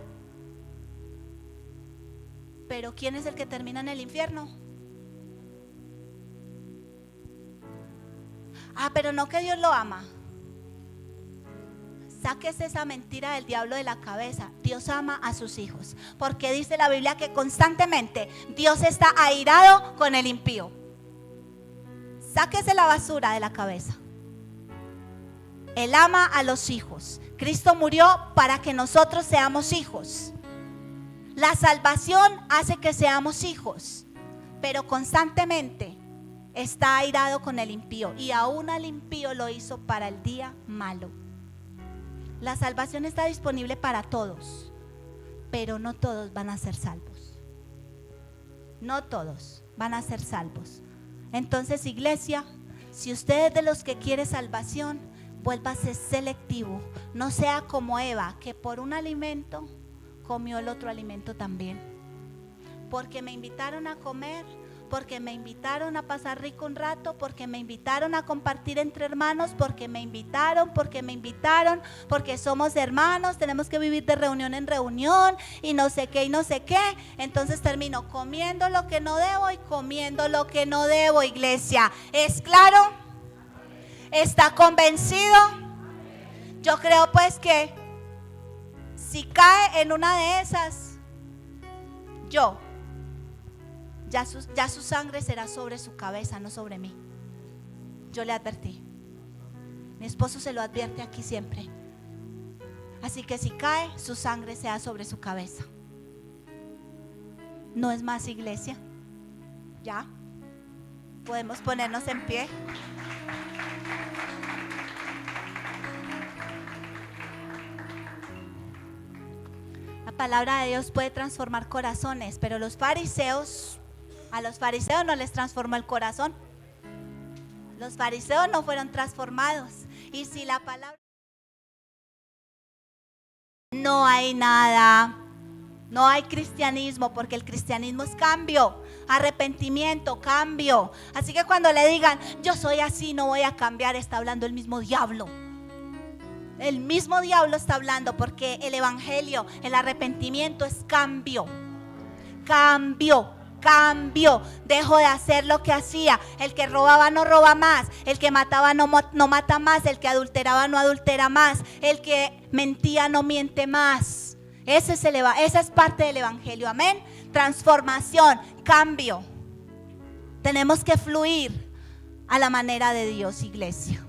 S1: Pero ¿quién es el que termina en el infierno? Pero no que Dios lo ama. Sáquese esa mentira del diablo de la cabeza. Dios ama a sus hijos, porque dice la Biblia que constantemente Dios está airado con el impío. sáquese la basura de la cabeza. Él ama a los hijos. Cristo murió para que nosotros seamos hijos. La salvación hace que seamos hijos, pero constantemente está airado con el impío, y aún al impío lo hizo para el día malo. La salvación está disponible para todos, pero no todos van a ser salvos. No todos van a ser salvos. Entonces, iglesia, si usted es de los que quiere salvación, vuélvase selectivo. No sea como Eva, que por un alimento comió el otro alimento también. Porque me invitaron a comer, porque me invitaron a pasar rico un rato, porque me invitaron a compartir entre hermanos, porque somos hermanos, tenemos que vivir de reunión en reunión y no sé qué y no sé qué. Entonces termino comiendo lo que no debo y comiendo lo que no debo, iglesia. ¿Es claro? ¿Está convencido? Yo creo pues que si cae en una de esas, ya su sangre será sobre su cabeza, no sobre mí. Yo le advertí. Mi esposo se lo advierte aquí siempre. Así que si cae, su sangre sea sobre su cabeza. No es más, iglesia. Ya. Podemos ponernos en pie. La palabra de Dios puede transformar corazones, pero a los fariseos no les transformó el corazón. Los fariseos no fueron transformados. Y si la palabra... No hay nada, no hay cristianismo, porque el cristianismo es cambio, arrepentimiento, cambio. Así que cuando le digan, yo soy así, no voy a cambiar, está hablando el mismo diablo. El mismo diablo está hablando, porque el evangelio, el arrepentimiento es cambio. Dejo de hacer lo que hacía. El que robaba no roba más, el que mataba no mata más, el que adulteraba no adultera más, el que mentía no miente más. Esa es parte del evangelio, amén. Transformación, cambio. Tenemos que fluir a la manera de Dios, iglesia.